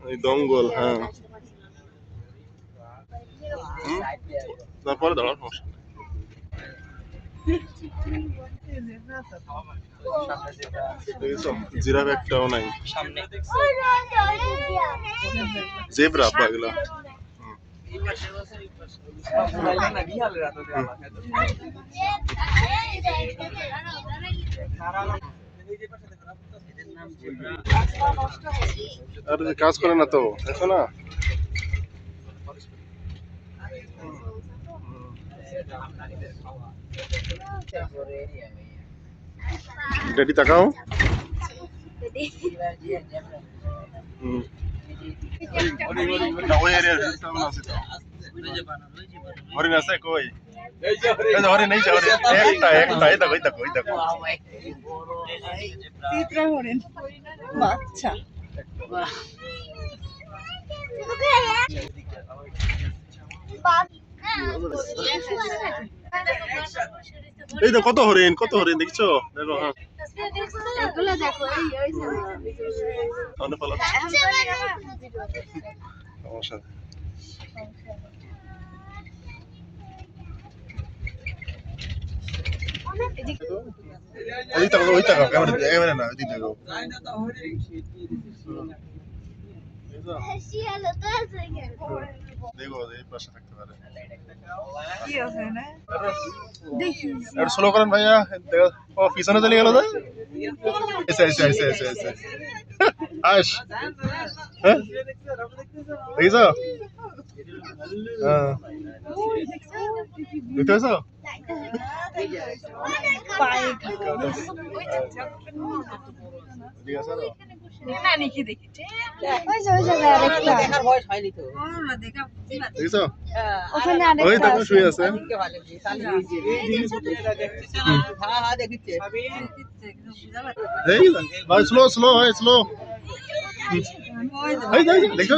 এই দঙ্গল, হ্যাঁ। তারপরে দাঁড়াও, সমস্যা নেই। দেখেছো, জিরাফ একটাও নাই সামনে। জেব্রা এগুলা। আর কাজ করে না তো, দেখো না। ড্যাডি তাকাও। হরিণ আছে কই? হরিণ এই যে হরিণ, একটা একটা, এই দেখো এই দেখো এই দেখো। চিত্রা হরিণ বাচ্চা। এই দেখো কত হরিণ, কত হরিণ দেখছো? দেখো, হ্যাঁ। এগুলো দেখো, এই ওই সামনে পালা। সমস্যা নেই। ওই দেখো ওই দেখো, ক্যামেরা ক্যামেরা না, ওই দেখো। দেখো এই পাশে থাকতে পারে। কি আছে না দেখি একটু স্লো করেন ভাইয়া, দেখো ও পিছনে চলে গেল তো। এসে এসে এসে এসে এসে আস, হ্যাঁ দেখছো? হ্যাঁ দেখতে পাচ্ছো? পায়ে ঠিক আছে তো? না নাকি দেখেছে ওই যে আরেকটা দেখার বয়স হয়নি তো দেখা দেখছো? ওখানে ওই আরেকটা দেখো শুয়ে আছে। হ্যাঁ হ্যাঁ দেখেছে এই ভাই স্লো স্লো ভাই স্লো। এই দেখছো?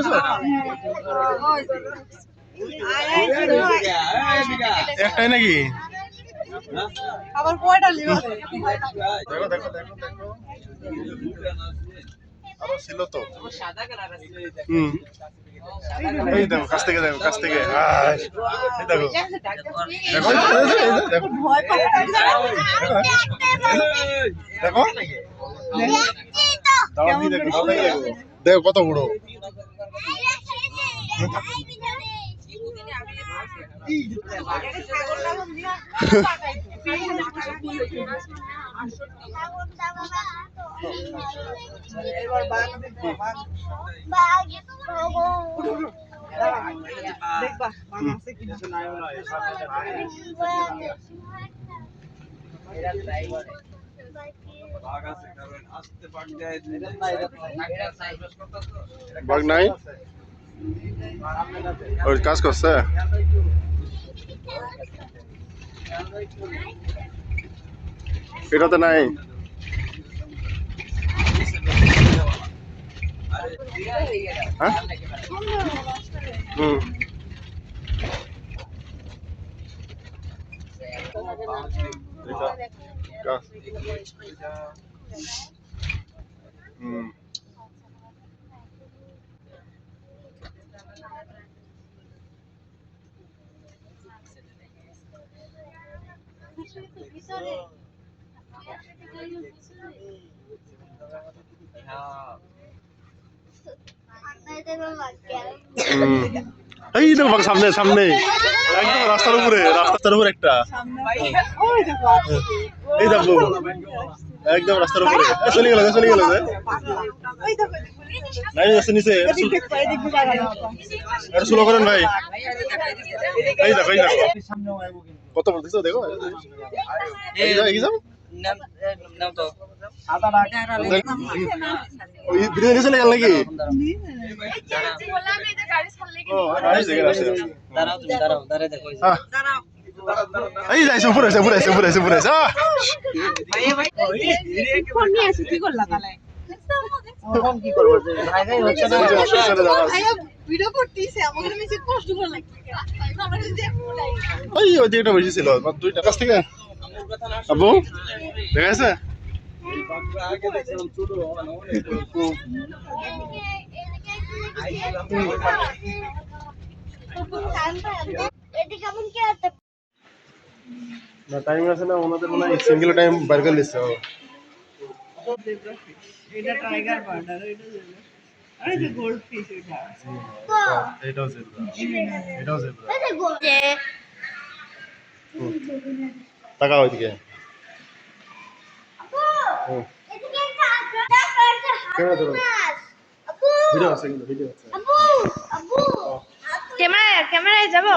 একটাই নাকি? আবার কয়টা লিও দেখো দেখো দেখো দেখো, আরো ছিল তো। এই দেখো কাছ থেকে, দেখো কাছ থেকে, এই দেখো দেখো দেখো ভয় পায় দেখো, দাও দি দেখো, দেখো কত বড়। দেখবা আছে কি বাঘ নাই, ওই কাজ করছে। এটাতে নাই। হ্যাঁ হুম হুম এই দেখো সামনে সামনে, একদম রাস্তার উপরে, রাস্তার উপরে একটা। এই দেখো একদম রাস্তার উপরে, চলে গেল চলে গেল। নাই আছে নিচে, একটু স্লো করেন ভাই। এই দেখো এই দেখো কত বলতেছো, দেখো এই যাও নাম তো ওই ভিডিও নিয়ে চলে গেল নাকি? এই যাইছে উপরে আছে উপরে আছে উপরে আছে উপরে আছে। কি করলা তাহলে কি করবো ভাই ভাই হচ্ছে না, ভিডিও করতেছে আমাদের মিছে কষ্ট করে লাগছে ওই ওই দিকটা বেশি ছিল দুইটা কাছ থেকে। আবু দেখা আছে না টাইম আছে না ওনাদের মনে হয় সিঙ্গেল টাইম বার করে দিচ্ছে ও। এটা টাইগার বার্ড আর এটা জেব্রা আরে যে গোল্ড ফিশ এটা এটাও জেব্রা এটাও জেব্রা তাকাও ওইদিকে হুম ক্যামেরা ধরো ভিডিও আছে কিন্তু ভিডিও আছে ক্যামেরায় যাব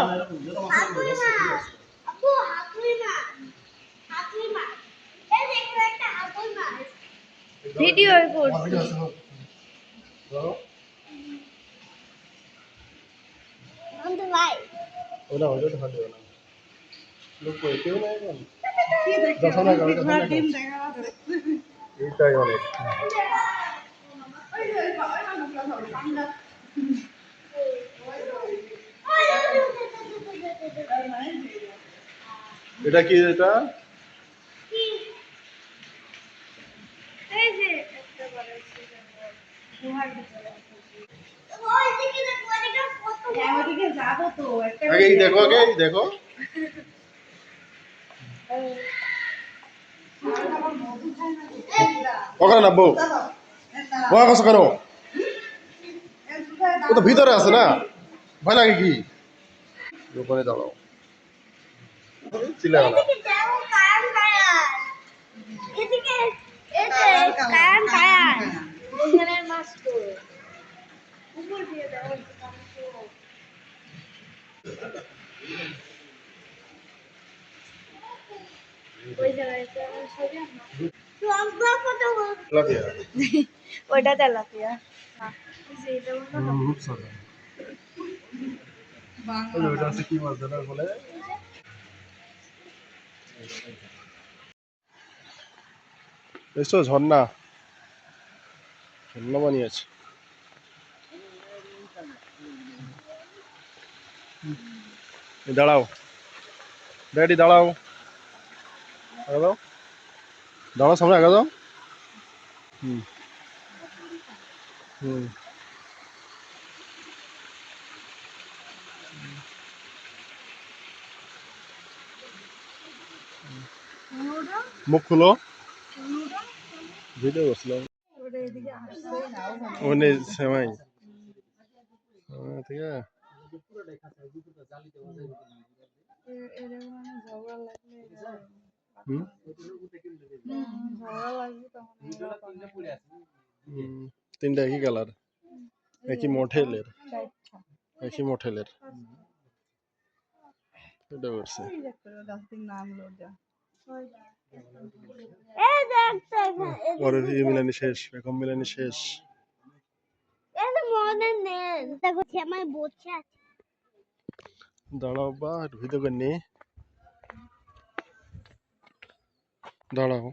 ভিডিও করছি ভিডিও আছে ধরো ওটা ওটা তো ভালো না লোক কই কেউ নাই এখন দশ না গাড়ি দশ না এইটাই অনেক এটা কি এটা আগে এই দেখো আগে এই দেখো ওখানে নামবো ওখানে কাছে কেন ও তো ভিতরে আছে না ভয় লাগে কি ওখানে দাঁড়াও চিল্লা গেল লাফিয়া ওইটা তেলাপিয়া রূপসাদা ওইটা আছে কি মাছ জানার বলে এসো ঝর্ণা ঝর্ণা বানিয়েছে দাঁড়াও ড্যাডি দাঁড়াও আগে দাও দাঁড়াও সামনে আগে দাও হুম হুম মুখ খুলো ভিডিও করছিলাম ওনে সেমাই ঠিক আছে হুম তিনটা একই কালার একই মডেলের একই মডেলের এটা করছে পরের মিলানি শেষ এখন মিলানি শেষ দাঁড়াও বা একটু ভিডিও করে নি দাঁড়াও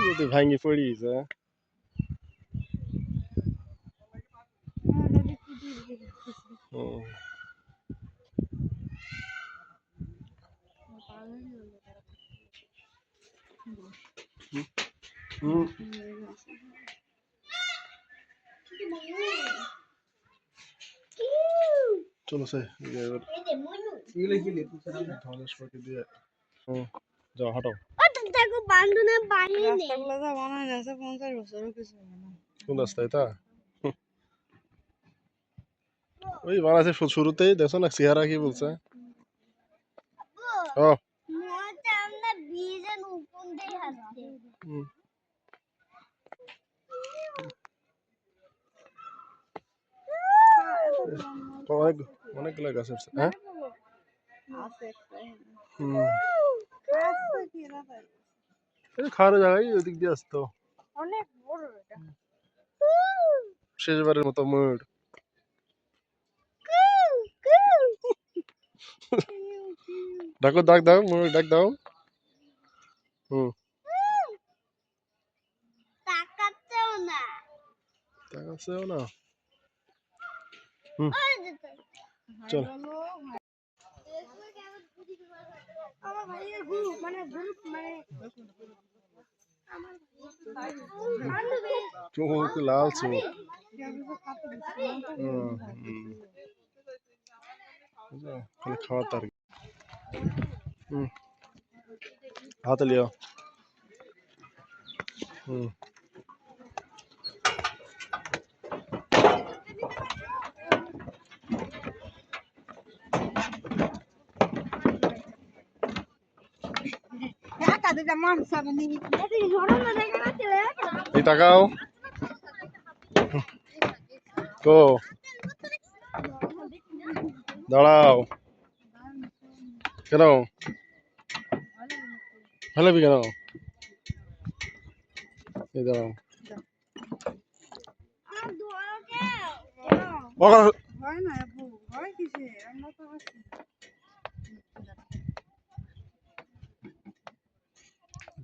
যদি ভাঙি পড়িস চলো সে দিয়ে যাও হাঁটো কোন রাস্তায় তা ওই বানাচ্ছে শুরুতেই দেখো না চেহারা কি বলছে ও অনেক অনেকগুলো গাছ আছে হ্যাঁ খাওয়ার জায়গায় ওদিক দিয়ে আসতো শেষবারের মতো মুড ডাকো, ডাক দাও, মুরগি ডাক দাও। হুম, তাকাচ্ছেও না। তাকাচ্ছেও না। হুম, চল। আমার ভাইয়ের গ্রুপ মানে চোখ লাল চোখ। খালি খাওয়া তার। হুম, হাতে লিও। হুম, এই তাকাও। তো দাঁড়াও। কেন হেলাবি কেন? এই দাঁড়াও।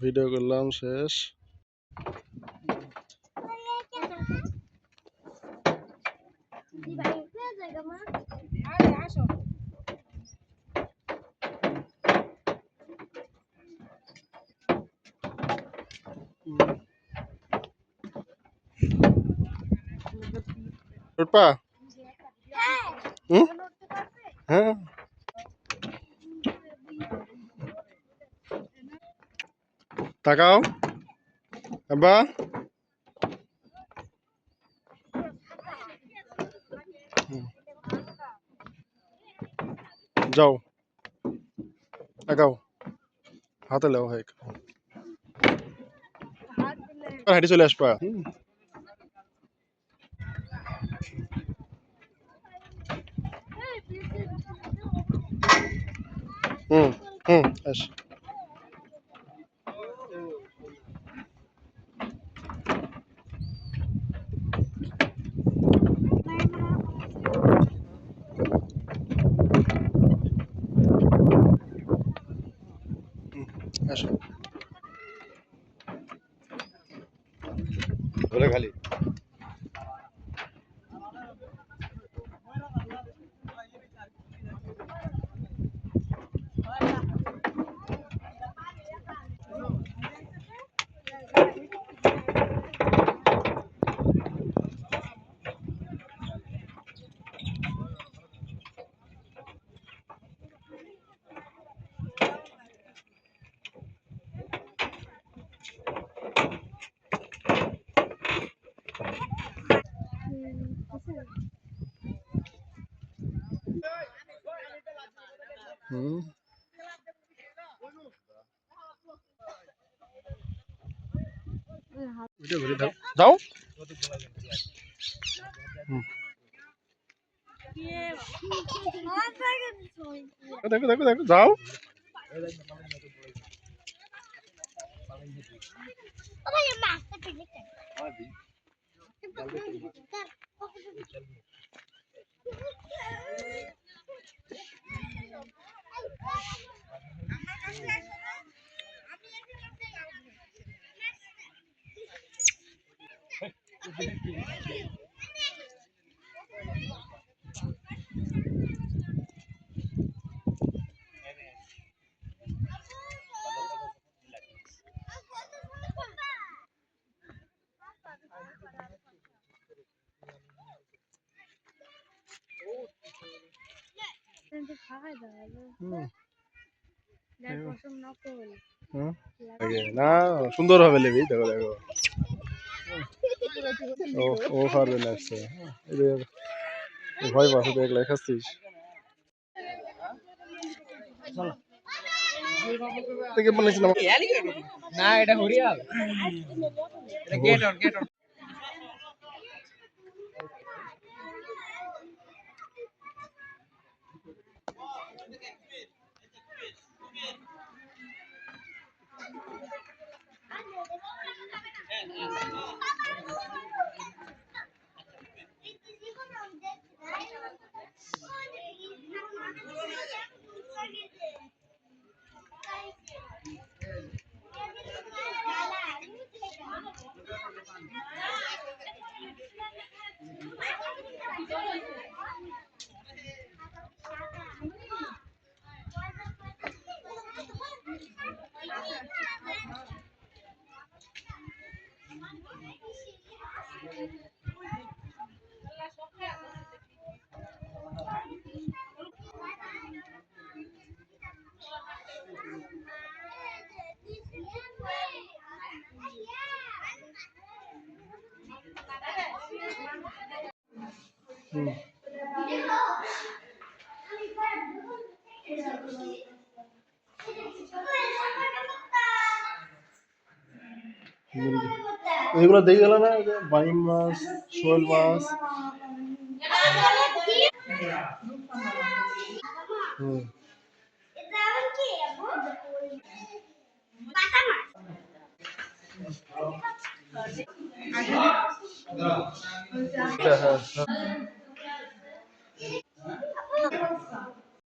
ভিডিও করলাম শেষ। উঠপা? হুম, হ্যাঁ, তাকাও। আব্বা যাও, তাকাও। হাতে লাও, হ্যাঁ হাঁটি চলে আসবা। হুম, হুম, আস। আসো। ধরে খালি। হুম, ভিডিও ঘুরে দাও, যাও। হুম, দেখো দেখো দেখো, যাও। হুম, হুম, না সুন্দর হবে লেবি, দেখো দেখো। ও ও পারবে না আসছে। এদের ভয় পাচ্ছে, দেখলে খাচ্ছিস। থেকে বলেছিলাম না এটা হরিয়াল এটা গেট অন হুম। মুরগি। এগুলো দেখে গেল না, এই যে বাইম মাছ, শোল মাছ। হুম। হ্যাঁ, হ্যাঁ, হ্যাঁ।